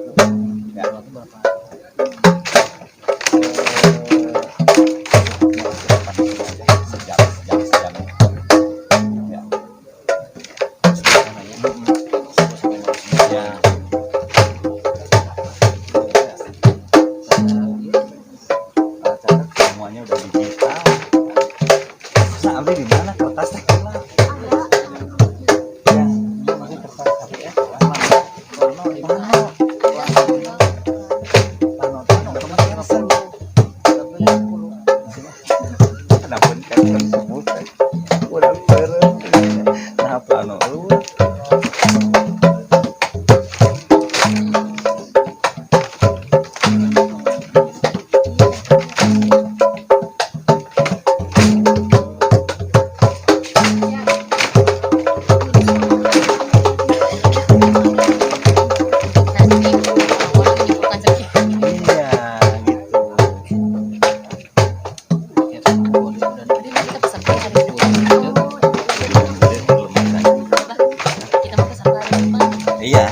Ya. Sejam. Ya. Ya. Semuanya udah digital. Nah, ambil di mana kertasnya? Ya, masih kertas HP ya. Kenapa kan tersebut? Udah pernah. Nah, plano lu. Iya.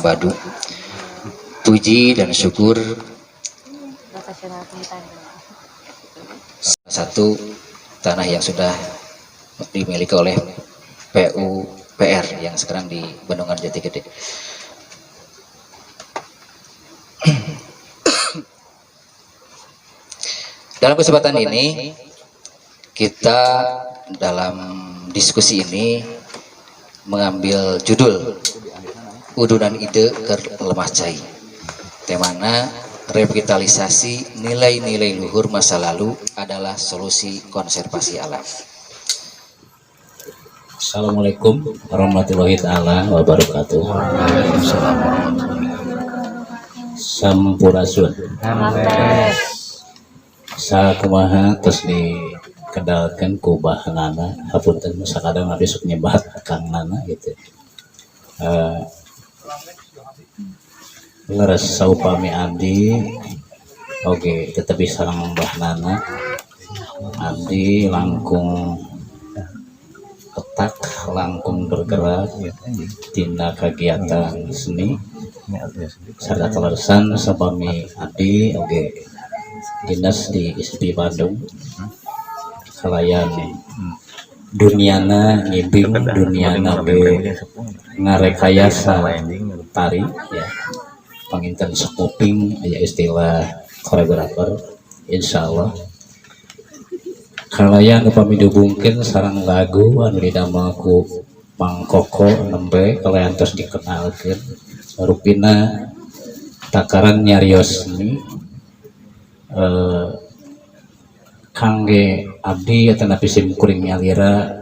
Badu. Puji dan syukur salah satu tanah yang sudah dimiliki oleh PUPR yang sekarang di Bendungan Jati Gede. Dalam kesempatan ini kita dalam diskusi ini mengambil judul Udunan Ide ke Lemah Cai, temana revitalisasi nilai-nilai luhur masa lalu adalah solusi konservasi alam. Assalamualaikum warahmatullahi taala wabarakatuh. Sampurasun. Sakumaha terus dikendalkan ku bahanana, hapunten sakadang abi sok nyebat kang nana gitu. Leres saupami abdi oke tetapi sareng bahanana abdi langkung petak langkung bergerak tina kegiatan seni sarta telersan sabami abdi oke dinas di ISP Bandung kalayan duniana ngibing duniana be ngarekayasa tari ya panginten sekuping aya istilah koreografer insyaallah kalayan upami dihubungkeun sareng lagu anu didamel ku Mang Koko nembe kalayan tos dikenalkeun rupina takaran nyarios ini kangge abdi atanapi sim kuring nyalira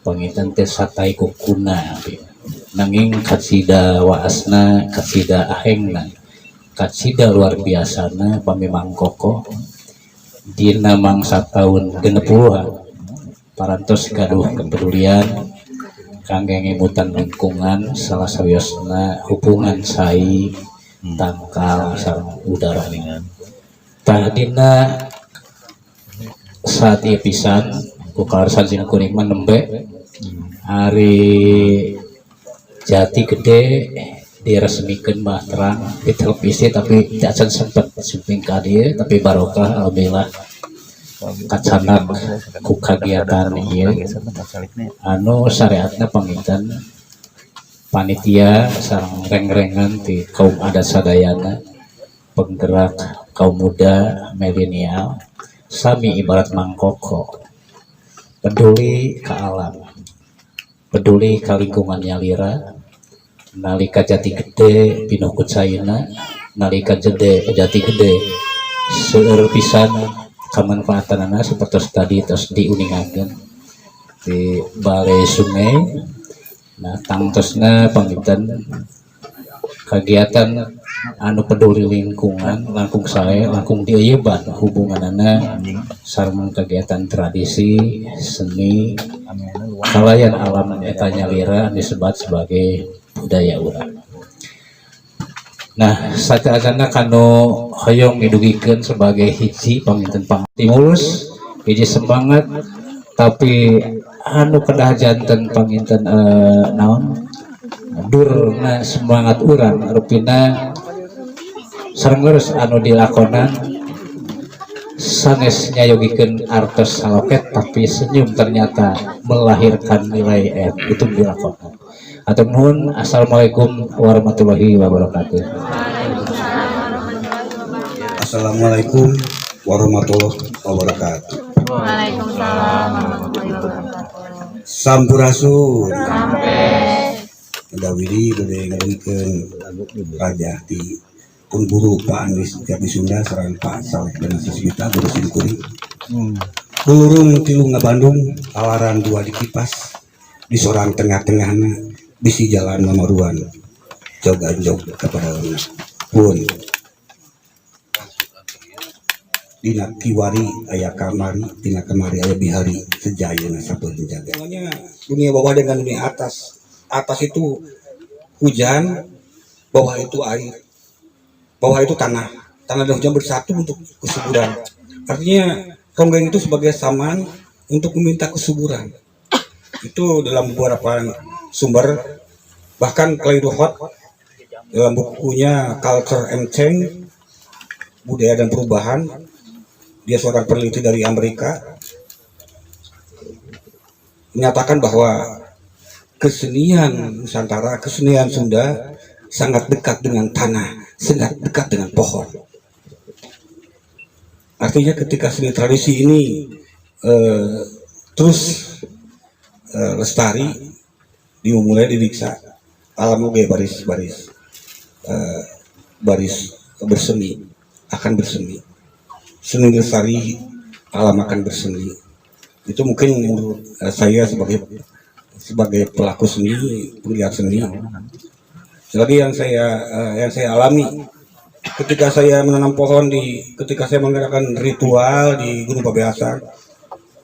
panginten teh satai kukuna abdi nanging katsida waasna katsida ahengna katsida luar biasana pami Mang Koko dina mangsa tahun 60 parantos gaduh kepedulian kangge ngimutan lingkungan salah sawiosna hubungan sai tangkal sareng udara tah dina saat ieu pisan ku kawarsan sim kuring nembe hari Jati Gede diresmikan mah terang di televisi tapi tidak sempat syuting ka dieu tapi barokah alhamdulillah kacanak ku kagiatan ieu anu syariatna panginten panitia sareng reng-rengan ti kaum adat sadayana penggerak kaum muda milenial sami ibarat Mang Koko peduli ke alam peduli ke lingkungan nyalira nalika Jati Gede pinuh ku caina nalika Jati Gede seueur pisan kamanfaatanana seperti tadi terus diuningakeun di balai sungai nah tangtosna panginten kegiatan anu peduli lingkungan langkung sae langkung dieuyeban hubunganana sareng kegiatan tradisi seni kalayan alam eta nyalira disebut sebagai budaya urang. Nah, sajaana kanu hoyong didugikeun sebagai hiji panginten pangtimulus, hiji semangat tapi anu kedah janten panginten naon durna semangat urang rupina sareng leres anu dilakonan sanes nyayogikeun artos saloket tapi senyum ternyata melahirkan nilai itu dilakonan. Atur nuhun. Assalamualaikum warahmatullahi wabarakatuh. Assalamualaikum warahmatullahi wabarakatuh. Waalaikumsalam warahmatullahi wabarakatuh. Sampurasun. Dawidi gede ngadengkeun raja di pun guru Pak Andis Jati Sunda sareng Pak Saleh dan Siswita guru Singkuring. Bulurung tilu Bandung alaran dua di kipas di sorang tengah-tengahna bisi jalan mamaruan jog kepada pun dina kiwari aya kamari dina kamari aya bihari sejayeuna sabeul menjaga. Dunia bawah dengan dunia atas itu hujan, bawah itu air, bawah itu tanah dan hujan bersatu untuk kesuburan. Artinya ronggeng itu sebagai saman untuk meminta kesuburan. Itu dalam beberapa sumber, bahkan Kleidohot dalam bukunya Culture and Change, Budaya dan Perubahan. Dia seorang peneliti dari Amerika, menyatakan bahwa kesenian Nusantara, kesenian Sunda sangat dekat dengan tanah, sangat dekat dengan pohon. Artinya ketika seni tradisi ini terus lestari, dimulai didiksa, alam oge baris berseni, akan berseni. Seni lestari, alam akan berseni. Itu mungkin menurut saya sebagai pelaku seni, penggiat seni. Lagi yang saya alami ketika saya menanam pohon ketika saya mengadakan ritual di Gunung Pabeasan,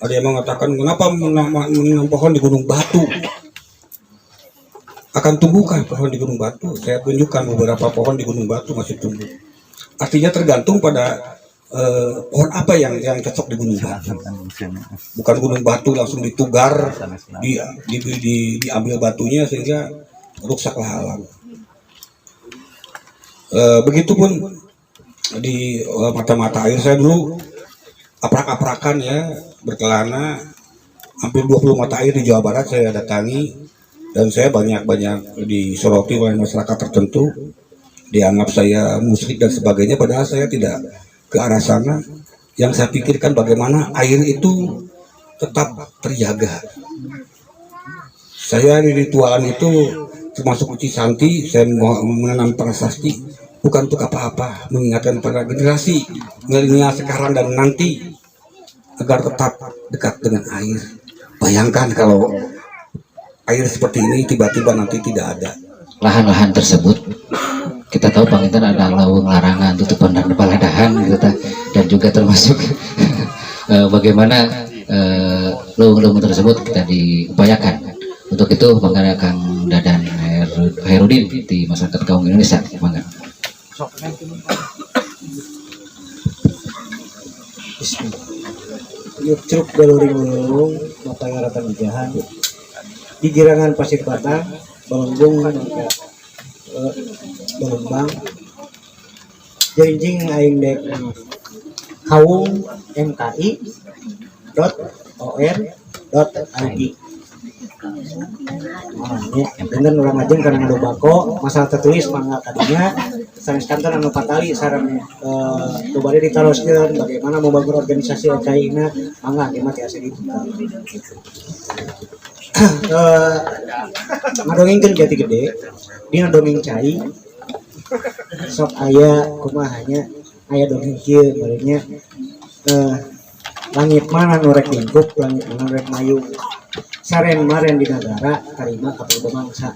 ada yang mengatakan, kenapa menanam pohon di Gunung Batu? Akan tumbuhkah pohon di Gunung Batu? Saya tunjukkan beberapa pohon di Gunung Batu masih tumbuh. Artinya tergantung pada pohon apa yang cocok di Gunung Batu. Bukan Gunung Batu langsung ditugar, diambil batunya sehingga rusaklah alam. Begitupun di mata-mata air. Saya dulu aprak-aprakan ya, berkelana hampir 20 mata air di Jawa Barat saya datangi, dan saya banyak disoroti oleh masyarakat tertentu, dianggap saya musyrik dan sebagainya, padahal saya tidak ke arah sana. Yang saya pikirkan bagaimana air itu tetap terjaga. Saya di ritualan itu termasuk uci santi, saya menanam prasasti bukan untuk apa-apa, mengingatkan para generasi milenial sekarang dan nanti agar tetap dekat dengan air. Bayangkan kalau air seperti ini tiba-tiba nanti tidak ada. Lahan-lahan tersebut kita tahu Panginten ada lawang larangan, tutupan dan paladahan gitu, dan juga termasuk bagaimana lawang-lawang tersebut kita diupayakan. Untuk itu mengadakan Dadan Hairudin di masyarakat kaum Indonesia. Bangga. Curug Galuring Ulung, Matangaratan Wijahan, di Girangan Pasir Batang, Balongbong, Balembang, Jerinjing Aing Dek Kaung MKI.or.id. Dengan orang aja karena ada bako masalah tertulis mangga tadinya sanes kantor anu patali sareng dobari ditaroskeun bagaimana membangun organisasi kaina mangga ge mah tiasa dibuka. Ngadongengkeun Jati Gede dina dongeng cai sok aya kumahanya aya dongeng kieu barunya langit mana nu rek lingkup, langit mana rek mayu. Saren maren di negara tarima kapal bangsa.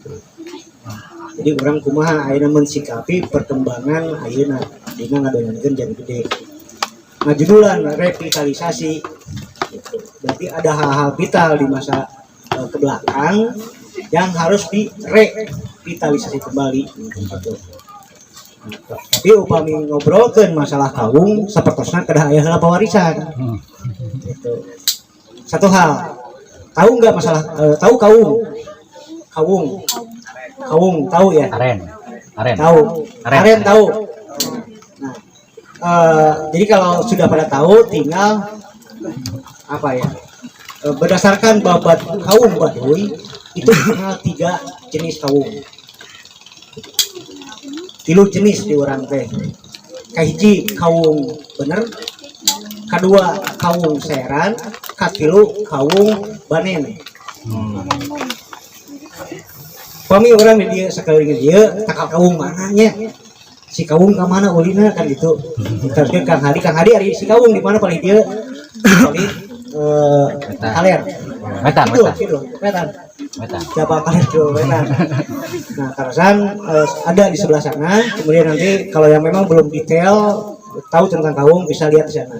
Jadi orang kumaha ayeuna mensikapi perkembangan ayeuna dina ngadonyankeun Jati Gede. Ngajudulan revitalisasi. Gitu. Berarti ada hal-hal vital di masa ke belakang yang harus direvitalisasi kembali. Gitu. Tapi upami ngobrolkeun masalah kaung sapertosna kedah aya heula pewarisan. Gitu. Satu hal, tahu nggak masalah tahu kaung tahu ya? Aren tahu. Nah, jadi kalau sudah pada tahu tinggal apa ya? Berdasarkan babat kaung Baduy itu dikenal 3 jenis kaung. 3 jenis di orang teh. Kahiji kaung bener, kedua kaung seran, katilu kaung banen. Pami orang di dia sekali dia takal kaung mananya, si kaung ke mana ulina kan gitu. Terus Kang Hadi hari si kaung di mana paling dia paling kaler. Metan. Siapa kaler tuh metan. Nah karasan ada di sebelah sana. Kemudian nanti kalau yang memang belum detail tahu tentang kaung bisa lihat di sana.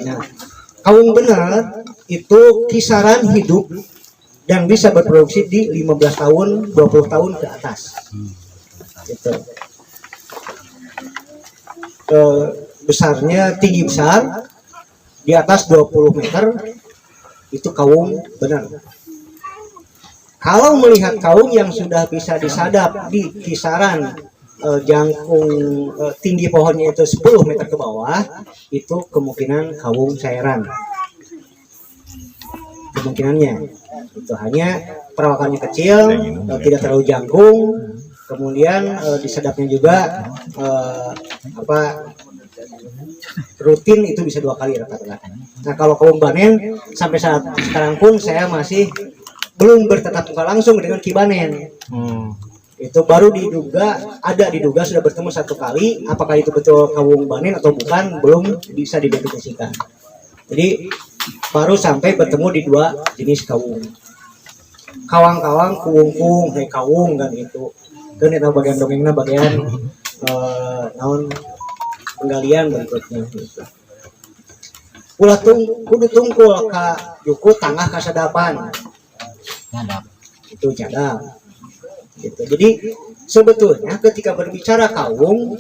Nah kaung benar itu kisaran hidup yang bisa berproduksi di 15 tahun, 20 tahun ke atas. Gitu. Besarnya tinggi besar, di atas 20 meter, itu kaung benar. Kalau melihat kaum yang sudah bisa disadap di kisaran jangkung tinggi pohonnya itu 10 meter ke bawah, itu kemungkinan kaum cairan. Kemungkinannya itu hanya perawakannya kecil, tidak terlalu jangkung, kemudian disedapnya juga rutin itu bisa 2 kali rata-rata. Nah kalau kaum banen sampai saat sekarang pun saya masih belum bertatap muka langsung dengan Kibanen. Itu baru diduga sudah bertemu 1 kali. Apakah itu betul kawung banen atau bukan belum bisa didefinisikan. Jadi baru sampai bertemu di 2 jenis kawung. Kawang-kawang, kuwung-kuwung, kawung kan gitu. Dan itu bagian dongengnya bagian naon penggalian berikutnya gitu. Ulah kudu tungkul ka juku tangah kasadapan. Itu cadap gitu. Jadi sebetulnya ketika berbicara kawung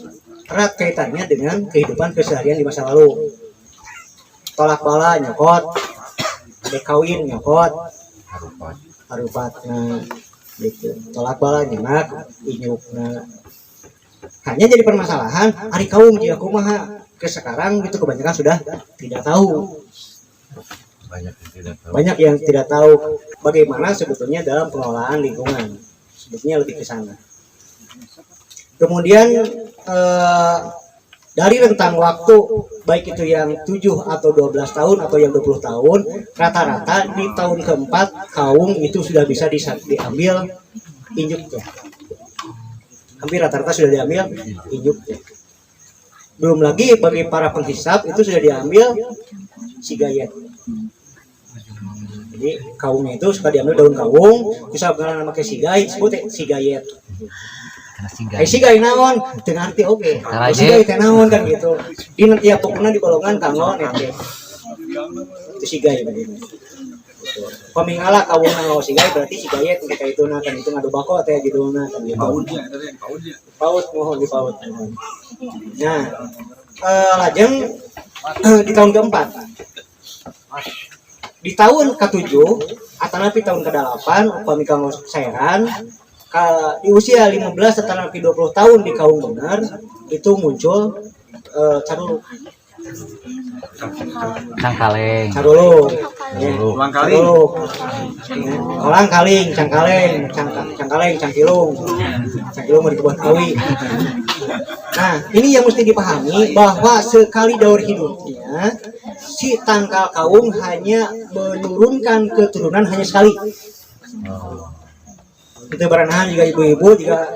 erat kaitannya dengan kehidupan keseharian di masa lalu. Tolak bala nyokot, adek kawin nyokot, harupat nah gitu. Tolak bala nyenak inyuk nah. Hanya jadi permasalahan ari kawung jika kumaha ke sekarang gitu kebanyakan sudah tidak tahu. Banyak yang tidak tahu bagaimana sebetulnya dalam pengelolaan lingkungan. Sebetulnya lebih ke sana. Kemudian dari rentang waktu baik itu yang 7 atau 12 tahun atau yang 20 tahun, rata-rata di tahun keempat kawung itu sudah bisa diambil induknya. Hampir rata-rata sudah diambil induknya. Belum lagi bagi para penghisap itu sudah diambil sigayet. Jadi kawungnya itu suka diambil daun kawung, bisa mengenal nama sigai, sebut sigayet. Sigai naon, tengah arti oke. Sigai teh naon kan gitu. Di tiap pokoknya di golongan kanggo nete. Itu sigai begitu. Pamingala kawung nang sigai berarti sigayet mereka itu kan itu ngadu bako teh judulna kan gitu. Paut mohon di paut. Nah, lajeng di tahun keempat. Di tahun ke-7 atanapi tahun ke-8 upami kanggo saeran di usia 15 atanapi 20 tahun di kaum benar itu muncul caruluk. Cangkaleng. Caruluk. Ulang-kaling. Ulang-kaling, cangkaleng, cangkilung. Cangkilung mau dibuat kawi. Nah, ini yang mesti dipahami bahwa sekali daur hidupnya si tangkal kawung hanya menurunkan keturunan hanya sekali. Itu beranahan juga ibu-ibu juga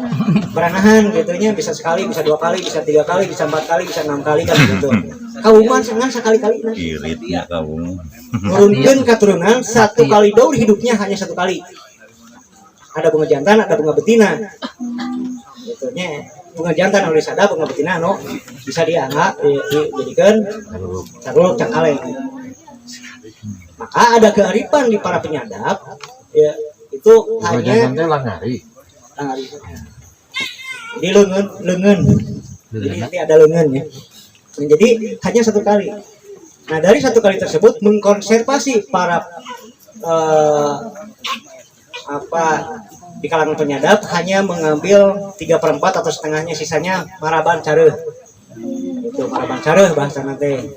beranahan gitunya bisa sekali, bisa 2 kali, bisa 3 kali, bisa 4 kali, bisa 6 kali kan gitu. Kawungan senang sekali-kali nah. Iritnya kawung. Menurunkan keturunan 1 kali daur hidupnya hanya 1 kali. Ada bunga jantan, ada bunga betina. Gitunya bunga jantan oleh sada, bunga betina no bisa dianggap dijadikan caruluk cangkaleng. Maka ada kearifan di para penyadap ya itu hanya langari. Jadi lengan. Jadi nanti ada lengan ya. Jadi hanya 1 kali. Nah dari 1 kali tersebut mengkonservasi para di kalangan penyadap hanya mengambil 3/4 atau setengahnya, sisanya maraban careuh. Itu maraban careuh bahasa nanti.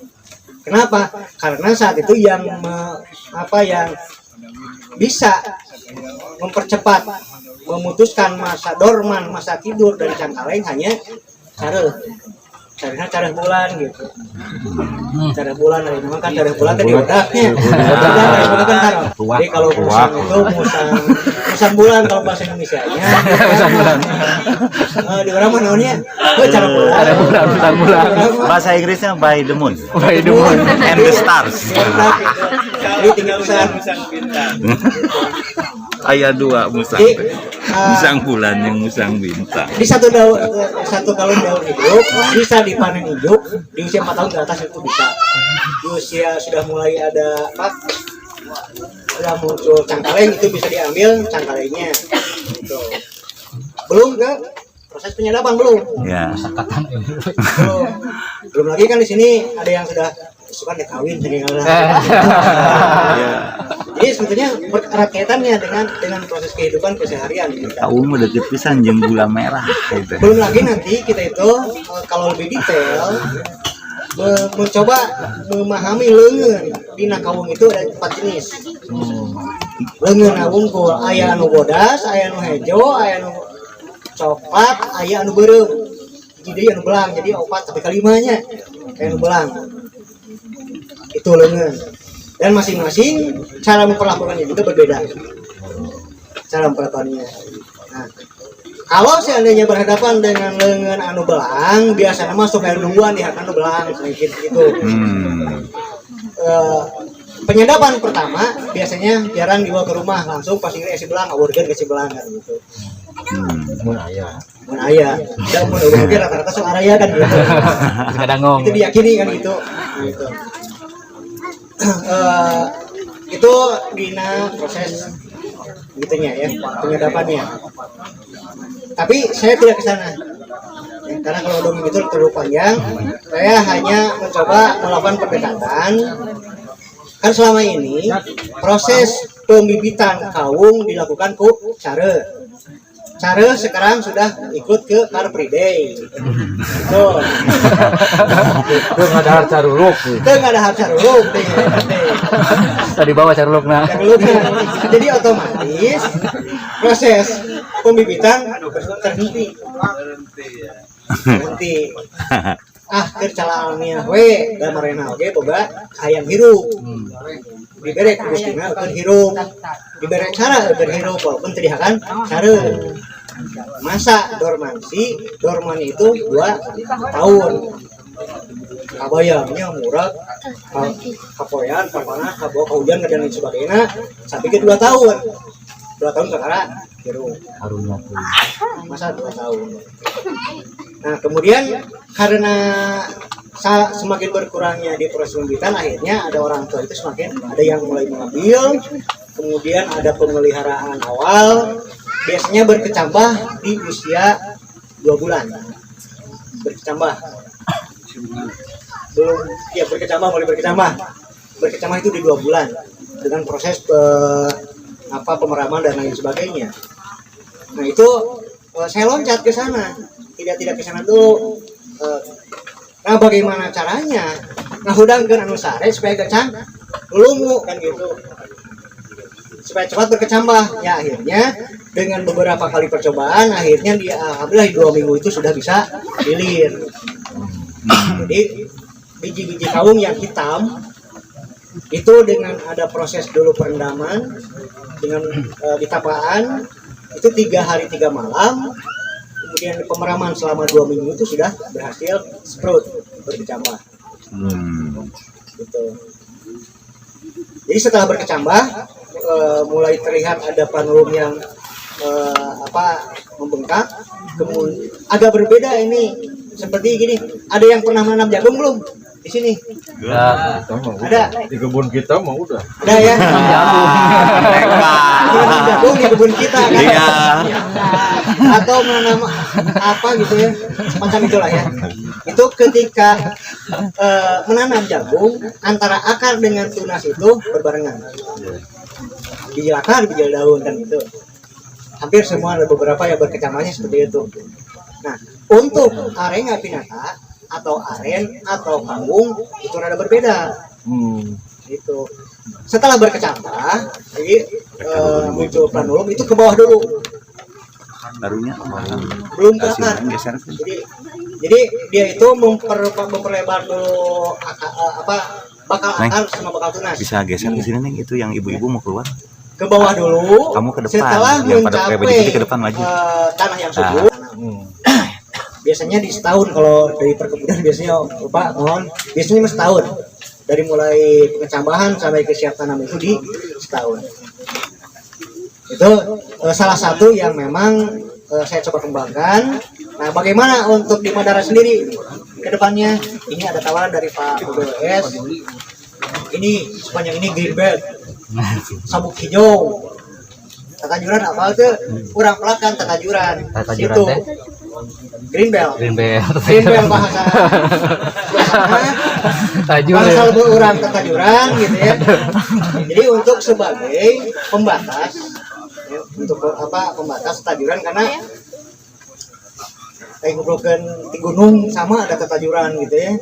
Kenapa? Karena saat itu yang yang bisa mempercepat memutuskan masa dorman, masa tidur dari cangkaleng hanya careuh. Careuh bulan gitu. Careuh bulan dari nama kan careuh bulan tadi udahnya. Jadi kalau musang itu musang bulan kalau bahasa Indonesianya. Musang bulan. Di orang mana namanya? Careuh bulan. Musang bulan. Bahasa Inggrisnya by the moon. By the moon and the stars. Jadi tinggal musang bintang. Ayat 2 musang. Musang bulan yang musang bintang. Di satu kalung daun hidup bisa dipanen hidup di usia 4 tahun ke atas itu bisa. Di usia sudah mulai ada sudah muncul cangkaleng itu bisa diambil cangkalengnya. Gitu. Belum ke proses penyadapan belum. Ya. Belum lagi kan di sini ada yang sudah suka kawin jadi Jadi sebetulnya erat kaitannya dengan proses kehidupan keseharian kita. Kaum udah tipisan jeung gula merah gitu. Belum lagi nanti kita itu kalau lebih detail mencoba memahami leungeun. Dina kawung itu ada 4 jenis. Leungeun wungkul aya anu bodas, aya anu hejo, aya anu coklat, aya anu beureum. Jadi anu belang, jadi 4 sampai ke 5-nya. Aya anu belang. Itu leungeun. Dan masing-masing cara memperlakukannya juga berbeda. Cara memperlakukannya. Nah, kalau seandainya berhadapan dengan leungeun anu belang, biasanya masuk air nungguan di hak anu belang sedikit gitu. Penyadapan pertama biasanya jarang dibawa ke rumah, langsung pas ingin isi belang, aworgan ke si belang kan gitu. Mun aya. Dan mun aworgan rata-rata sok araya kan gitu. Kadang Itu diyakini kan gitu. Gitu. Itu dina proses gitunya ya, penyadapannya. Tapi saya tidak ke sana. Ya, karena kalau dongeng itu terlalu panjang, saya hanya mencoba melakukan pendekatan. Kan selama ini proses pembibitan kawung dilakukan ku care. Care sekarang sudah ikut ke Car Free Day. Betul. Tuh ada harta ruluk. Nggak ada harta ruluk. Tadi bawa carulukna. Jadi otomatis proses pembibitan terhenti. Kercala alamiah we dan marena oge boga hayang hirup. Dibere gustina keur hirup. Dibere cara keur hirup walaupun teu dihakan cara. Masa dormansi itu 2 tahun. Kabayangnya murah kapoyan, kapanah, kabawa kaujan dan lain sebagainya sampai ke 2 tahun. 2 tahun sekarang hirup. Masa 2 tahun. Nah kemudian karena semakin berkurangnya di proses pembibitan, akhirnya ada orang tua itu semakin ada yang mulai mengambil, kemudian ada pemeliharaan awal, biasanya berkecambah di usia 2 bulan. Berkecambah belum ya berkecambah itu di 2 bulan dengan proses pemeraman dan lain sebagainya. Nah itu saya loncat ke sana, tidak ke sana dulu. Nah bagaimana caranya? Nah hudangkeun anu sare supaya gecang lungu kan gitu, supaya cepat berkecambah. Ya akhirnya dengan beberapa kali percobaan, akhirnya alhamdulillah di 2 minggu itu sudah bisa dilir. Jadi biji-biji kawung yang hitam itu dengan ada proses dulu perendaman dengan ditapaan itu 3 hari 3 malam, kemudian pemeraman selama 2 minggu itu sudah berhasil sprout berkecambah. Gitu. Jadi setelah berkecambah mulai terlihat ada panulum yang membengkak, kemudian agak berbeda ini seperti gini. Ada yang pernah menanam jagung belum di sini? Ya, Ada di kebun kita mah udah. ada ya. Menanam jagung di kebun kita kan? Iya. Atau menanam apa gitu ya, semacam itulah ya. Itu ketika menanam jagung, antara akar dengan tunas itu berbarengan. Biji akar, biji daun kan itu. Hampir semua ada beberapa yang berkecambahnya seperti itu. Nah, untuk arenga pinata atau aren atau kawung itu rada berbeda. Itu setelah berkecambah, jadi muncul planulum itu ke bawah dulu. Barunya Belum ke akar. geser. Jadi dia itu memperlebar dulu bakal akar sama bakal tunas. Bisa geser di sini nih, itu yang ibu-ibu mau keluar. Ke bawah dulu. Kamu ke depan. Setelah Yang pada pakai baju mencapai putih ke depan maju. Tanah yang subur. Biasanya di setahun kalau dari perkebunan biasanya Pak mohon biasanya setahun dari mulai pengecambahan sampai ke siap tanam itu di setahun. Itu salah satu yang memang saya coba kembangkan. Nah bagaimana untuk di Madara sendiri ke depannya? Ini ada tawaran dari Pak BWS. Ini sepanjang ini green belt, sabuk hijau. Tatajuran apa itu? Kurang pelakan tatajuran. Tatajuran Itu. teh? Green Bell. Green Bell. Green Bell bahasa bahasa lebih orang ketajuran gitu ya. Jadi untuk sebagai pembatas ya, untuk apa pembatas tajuran karena kayak ngobrolkan di gunung sama ada tetajuran gitu ya.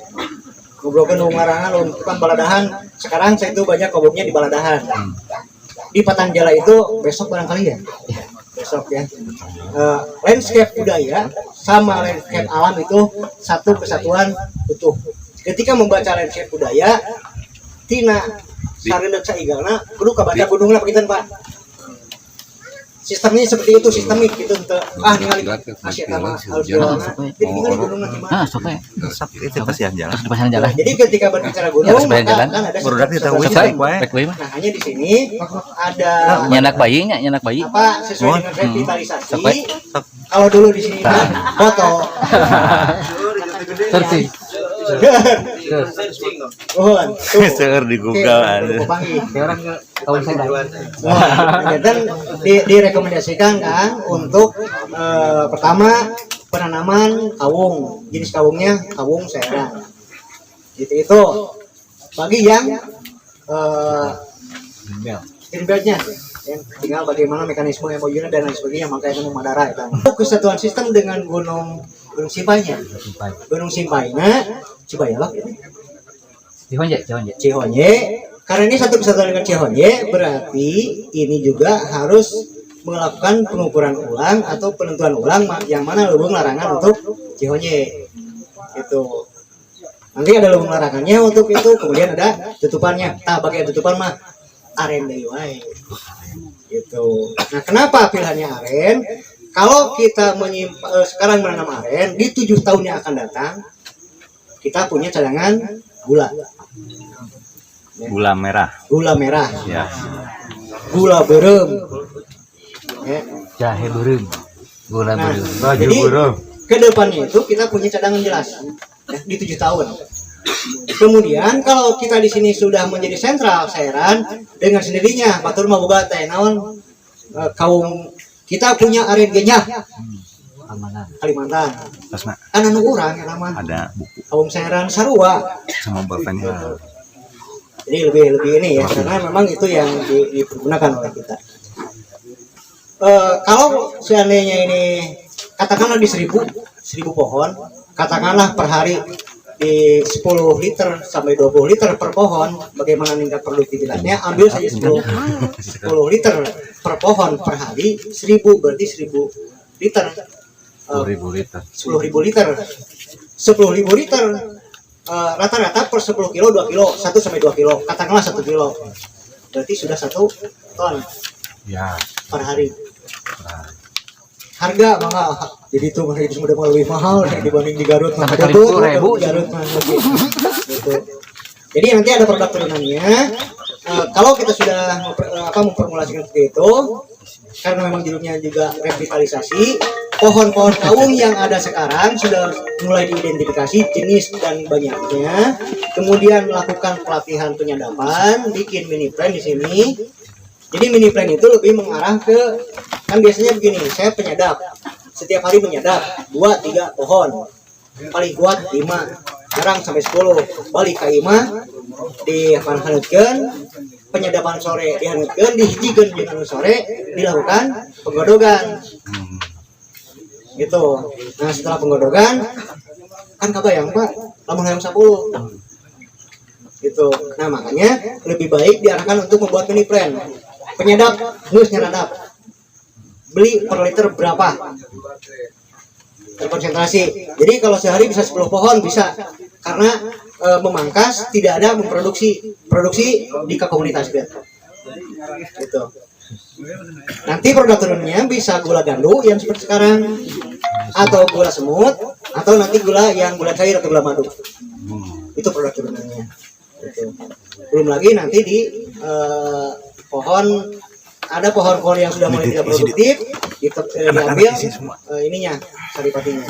Ngobrolkan gunung Larangan kan Baladahan. Sekarang saya itu banyak kobongnya di Baladahan. Di Patanjala itu besok barangkali ya. Besok ya. Landscape budaya sama landscape alam itu satu kesatuan utuh. Ketika membaca landscape budaya tina sarina saigalna kudu kabaca gunungna pakitan Pak. Sistemnya seperti itu, sistemik gitu untuk ningali masih sama harus jalanna. Jadi ningali gunungna gimana? Itu pasti jalan. Jadi ketika berbicara gunung maka kan ada Barudak kita nah hanya di sini ada Nyanak bayi apa sesuai dengan revitalisasi. Kalau dulu di sini kan foto. Searching. Seueur di Google ada. Dan direkomendasikan kan untuk pertama penanaman kawung, jenis kawungnya kawung sedan. Gitu itu bagi yang green belt-nya. Ya, tinggal bagaimana mekanisme MOU-nya dan lain sebagainya makanya mau Madara itu. Kesatuan sistem dengan Gunung Simpainya. Gunung Simpainya Cibayalak ini. Cihonye. Karena ini satu kesatuan dengan Cihonye berarti ini juga harus melakukan pengukuran ulang atau penentuan ulang yang mana lubang larangan untuk Cihonye. Itu. Nanti ada lubang larangannya untuk itu, kemudian ada tutupannya. Nah, bagian tutupan mah aren deui wae. Gitu. Nah, kenapa pilihannya aren? Kalau kita sekarang menanam aren di 7 tahun yang akan datang, kita punya cadangan gula. Gula merah. Gula merah. Ya. Gula berem. Ya. Jahe berem. Gula Nah, berem. jadi ke depannya itu kita punya cadangan jelas ya, di 7 tahun. Kemudian kalau kita di sini sudah menjadi sentral cairan dengan sendirinya batur mah boga teh naon kaum kita punya aren genyah Kalimantan. Kan anu urang ya nama. Ada buku Kaum cairan sarua. sama bapaknya. Jadi lebih ini ya karena memang itu yang digunakan oleh kita. Kalau seandainya ini katakanlah di 1000 pohon, katakanlah per hari di 10 liter sampai 20 liter per pohon, bagaimana tingkat produktivitasnya? Ambil saja 10 liter per pohon per hari, 1000 berarti 1000 liter. 10.000 liter. 10.000 liter. 10.000 liter rata-rata per 10 kilo 2 kilo, 1 sampai 2 kilo, katakanlah 1 kilo. Berarti sudah 1 ton. Ya. Per hari. Harga mahal, jadi itu sudah lebih mahal dibanding di Garut. Mah ada tuh Garut mah gitu. Jadi nanti ada produk turunannya. Kalau kita sudah memformulasikan seperti itu, karena memang judulnya juga revitalisasi, pohon-pohon kaung yang ada sekarang sudah mulai diidentifikasi jenis dan banyaknya. Kemudian melakukan pelatihan penyadapan, bikin mini plan di sini. Jadi mini plan itu lebih mengarah ke kan biasanya begini, saya penyadap setiap hari menyadap 2-3 pohon paling kuat 5 jarang sampai 10 balik ke 5 dihanutkeun penyadapan sore dihanutkeun dihijikeun jeung sore dilakukan penggodogan gitu. Nah setelah penggodogan kan kabayang Pak lamun hayang 10 gitu. Nah makanya lebih baik diarahkan untuk membuat mini plan penyadap geus nyaradap beli per liter berapa terkonsentrasi. Jadi kalau sehari bisa 10 pohon bisa karena memangkas tidak ada produksi di komunitas gitu. Nanti produk turunnya bisa gula gandu yang seperti sekarang atau gula semut atau nanti gula cair atau gula madu. Itu produk turunannya. Gitu. Belum lagi nanti di pohon ada pohon-pohon yang sudah mulai tidak produktif diambil ininya saripatinya.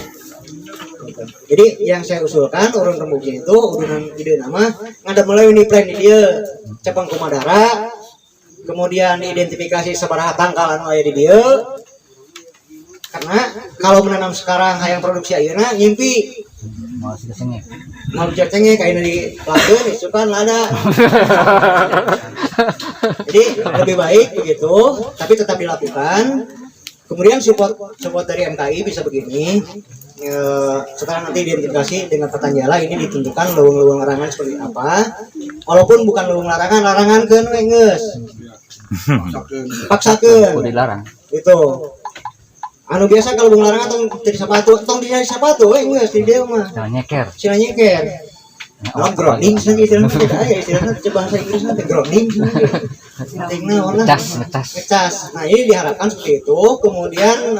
Jadi yang saya usulkan urun rembugnya itu urunan ide nama ngada mulai ini plan di dia Cepeng Kumadara, kemudian diidentifikasi sabaraha tangkal anu aya di dia, Karena kalau menanam sekarang hayang produksi ayeuna ngimpi mau cengeng kayak di lageun itu kan lada. Jadi lebih baik begitu, tapi tetap dilakukan. Kemudian support dari MKI bisa begini. Setelah nanti diintegrasi dengan peta jala ini ditentukan leuweung-leuweung larangan seperti apa. Walaupun bukan leuweung larangan keun we geus. Paksakeun. dilarang. Itu. Anu biasa kalau leuweung larangan tong jadi sepatu we geus di dieu mah. Nyeker. Sila nyeker. Grounding saja istilahnya tidak ada istilahnya bahasa Inggrisnya grounding. Pentingnya ngecas. Nah ini diharapkan seperti itu. Kemudian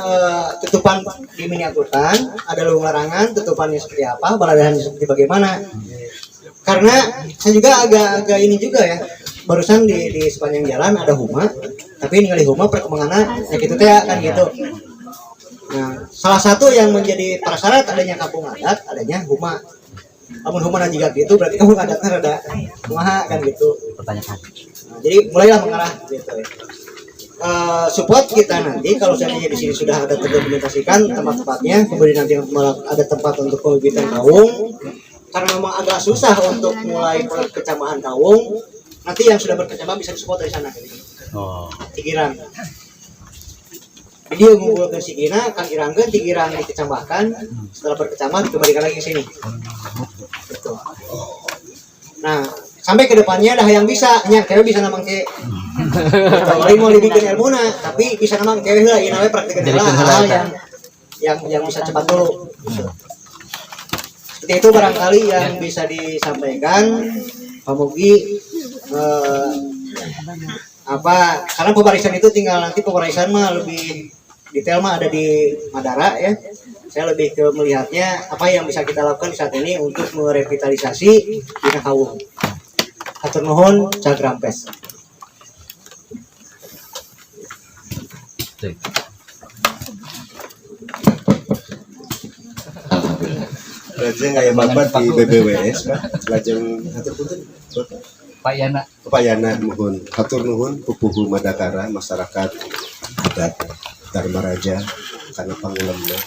tutupan diminiaturkan. Ada leuweung larangan, tutupannya seperti apa, baladahannya seperti bagaimana. Karena saya juga agak ini juga ya. Barusan di sepanjang jalan ada huma, tapi ningali huma perkembangannya ya gitu teh kan gitu. Nah salah satu yang menjadi prasyarat adanya kampung adat adanya huma. Namun huma juga gitu berarti kampung adatnya rada kumaha kan gitu. Pertanyaan. Nah, jadi mulailah mengarah gitu ya. Support kita nanti kalau seandainya di sini sudah ada terdokumentasikan tempat-tempatnya, kemudian nanti ada tempat untuk pembibitan kawung. Karena memang agak susah untuk mulai perkecambahan kawung, nanti yang sudah berkecambah bisa disupport dari sana. Tigiran. Jadi mengumpulkan sigina, kan irangkeun tigiran dikecambahkan, setelah berkecambah dikembalikan lagi ke sini. Gitu. Nah, sampai ke depannya ada yang bisa, nya kewe bisa namang ke. Lain mau dibikin ilmuna, tapi bisa namang kewe heula, ieu namanya praktik hal yang bisa cepat dulu. Seperti itu barangkali yang bisa disampaikan. Pak Mugi karena pembarisan itu tinggal nanti pembarisan mah lebih detail mah ada di Madara ya. Saya lebih ke melihatnya apa yang bisa kita lakukan di saat ini untuk merevitalisasi Dina Kawung. Hatur nuhun, Cagrampes. Alhamdulillah. Lajeng aya babat di BBWS Pak. Lajeng hatur punten. Pak Yana nuhun. Hatur nuhun pupuhu Madakara masyarakat adat Dharma Raja kana pangulemna.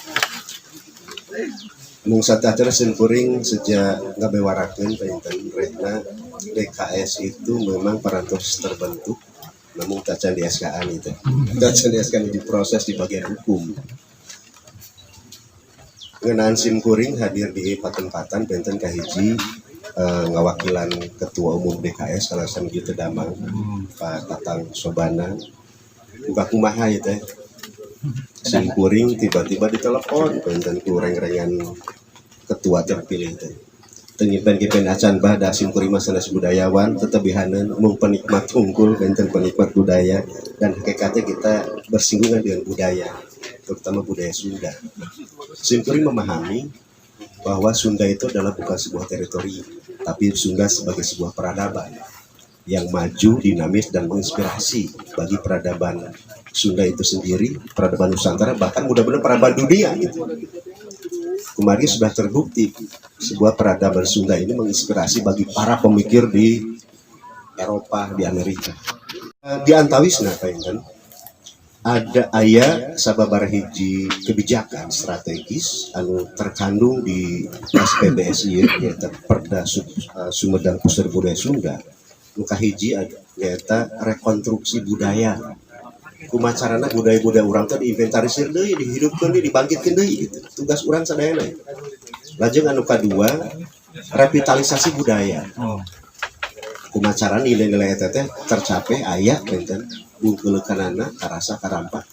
Mung satahna simkuring sejak ngabewarakeun painten rehna DKS itu memang parantos terbentuk namun tacan di SKA itu. Tacan di SKA diproses di bagian hukum. Ngenaan simkuring hadir di patempatan benten kahiji ngawakilan ketua umum DKS kalasan gitu Damang Pak Tatang Sobana buka kumaha ya teh simkuring tiba-tiba ditelepon benten kureng-rengan ketua terpilih teh tengipan kipen acan bahda simkuring masalah budayawan tetebihanan mung penikmat unggul benten penikmat budaya dan hakikatnya kita bersinggungan dengan budaya terutama budaya Sunda. Simkuring memahami bahwa Sunda itu adalah bukan sebuah teritori, tapi Sunda sebagai sebuah peradaban yang maju, dinamis, dan menginspirasi bagi peradaban Sunda itu sendiri, peradaban Nusantara, bahkan mudah-mudahan peradaban dunia gitu. Kemarin sudah terbukti sebuah peradaban Sunda ini menginspirasi bagi para pemikir di Eropa, di Amerika. Di Antawisna kan ada sababaraha hiji kebijakan strategis anu terkandung di SPBSI yaitu Perda Sumedang Pusat Budaya Sunda. Nuka hiji yaitu rekonstruksi budaya. Kumacarana budaya-budaya urang teh diinventarisir deui, dihidupkeun deui, dibangkitkeun deui gitu. Tugas urang sadayana. Lajeng anu kadua revitalisasi budaya. Kumacaran nilai-nilai eta teh tercapai aya benten bungkeulekanana karasa karampak.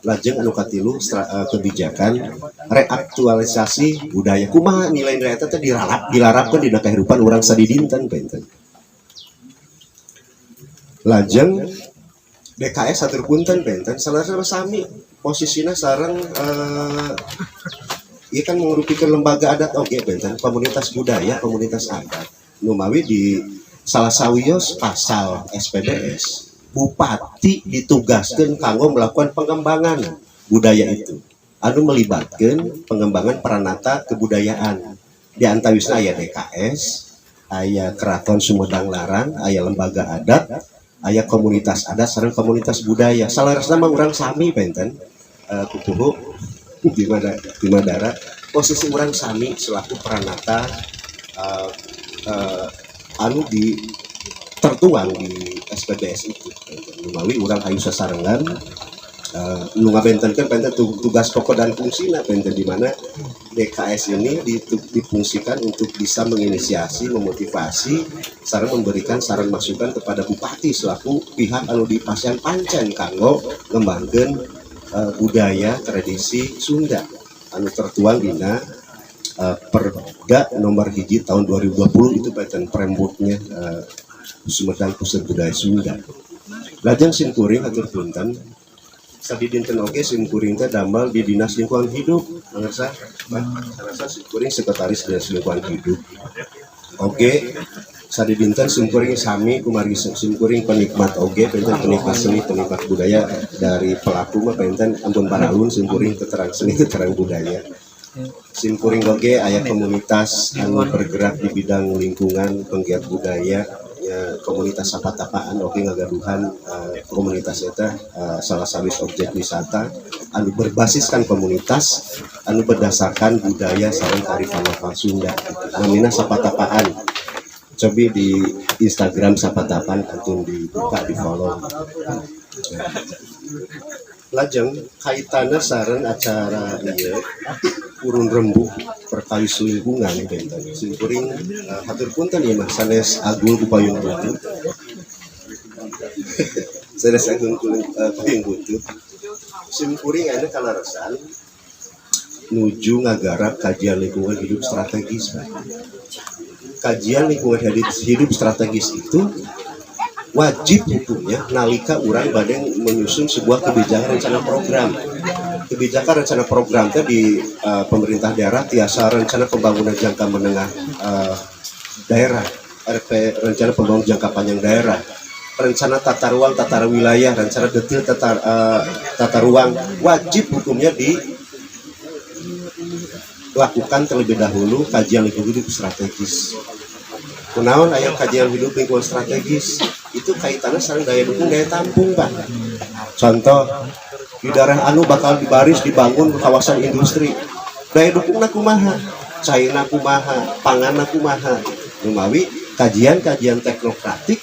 Lajeng anu katilu kebijakan reaktualisasi budaya. Kumaha nilai-nilai eta teh dilarapkeun dina kahirupan urang sadidinten benten. Lajeng DKS hatur punten benten salah-salah sami posisina sareng ieu kan mengrupikeun lembaga adat oge benten komunitas budaya, komunitas adat. Nu mawi di salah sawios pasal SPBS bupati ditugaskan kanggo melakukan pengembangan budaya itu anu melibatkan pengembangan peranata kebudayaan di antawisna aya DKS, aya Keraton Sumedang Larang, aya lembaga adat, aya komunitas adat sareng komunitas budaya. Salarasna mah urang sami benten kupuhu di Madara posisi orang sami selaku peranata anu di tertuang di SPBS itu melalui orang ayu sasarengan nu ngabentenkeun benten tugas pokok dan fungsi benten di mana DKS ini difungsikan untuk bisa menginisiasi, memotivasi, sareng memberikan saran masukan kepada bupati selaku pihak anu dipasihan pancen kanggo ngembangkeun budaya tradisi Sunda anu tertuang dina Perda nomor 1 tahun 2020 itu benten Prembutnya Sumedang Pusat Budaya Sunda. Lajeng simkuring atur punten sadidinten oge simkuring teh damel di Dinas Lingkungan Hidup. Ngarsa simkuring sekretaris Dinas Lingkungan Hidup. Oge sadidinten simkuring sami kumari simkuring penikmat oge penten penikmat seni penikmat budaya dari pelaku mah penten ampun paralun simkuring keterang seni keterang budaya. Simkuring oge aya komunitas anu bergerak di bidang lingkungan penggiat budaya ya, komunitas Sapatapaan oke ngagaduhan komunitas itu salah sawis objek wisata anu berbasiskan komunitas anu berdasarkan budaya sareng kearifan lokal Sunda namina Sapatapaan coba di Instagram Sapatapaan atau dibuka di follow lajeng kaitannya sareng acara ieu urun rembuk perkawis lingkungan benten simkuring hatur punten ieu mah sanes agul ku payung butut sanes agul ku payung butut simkuring aya kalaresan nuju ngagarap kajian lingkungan hidup strategis kajian lingkungan hidup strategis itu wajib hukumnya nalika urang badeng menyusun sebuah kebijakan rencana program itu di pemerintah daerah tiasa rencana pembangunan jangka menengah daerah RP rencana pembangunan jangka panjang daerah rencana tata ruang tata wilayah rencana detail tata ruang wajib hukumnya dilakukan terlebih dahulu kajian lingkungan hidup strategis. Kunaon aya kajian hidup lingkungan strategis itu kaitannya sareng daya dukung daya tampung Pak. Contoh di daerah anu bakal dibangun kawasan industri daya dukungna kumaha cairna kumaha panganna kumaha numawi kajian-kajian teknokratik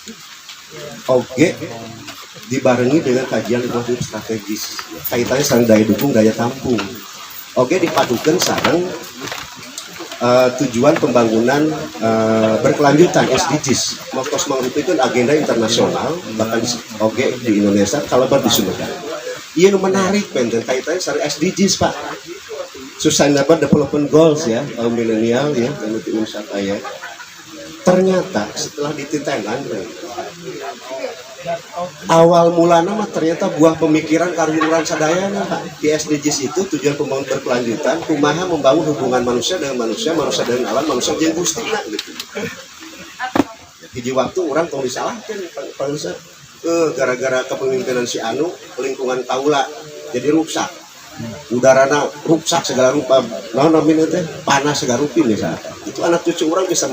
oge dibarengi dengan kajian lingkungan hidup strategis kaitannya sareng daya dukung daya tampung oge dipadukeun sareng tujuan pembangunan berkelanjutan SDGs moktos mangrupikan agenda internasional bahkan oge di Indonesia kalau di Sumedang iya menarik benten kaitannya sareng SDGs Pak Sustainable Development Goals ya kaum milenial ya dan itu Indonesia ya ternyata setelah dititengan awal mulanya mah ternyata buah pemikiran karunuran sadayana Pak di SDGs itu tujuan pembangunan berkelanjutan kumaha membangun hubungan manusia dengan alam manusia jeung gustina gitu hiji waktu orang tong disalahkeun gara-gara kepemimpinan si anu lingkungan kaula jadi rusak udarana rusak segala rupa naon namina teh panas segala rupa misalnya itu anak cucu orang bisa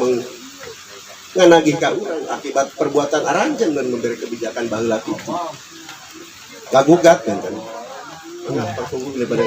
nganagih ka urang akibat perbuatan aranjeun dan memberi kebijakan baheula itu ngagugat kan kenapa tunggu daripada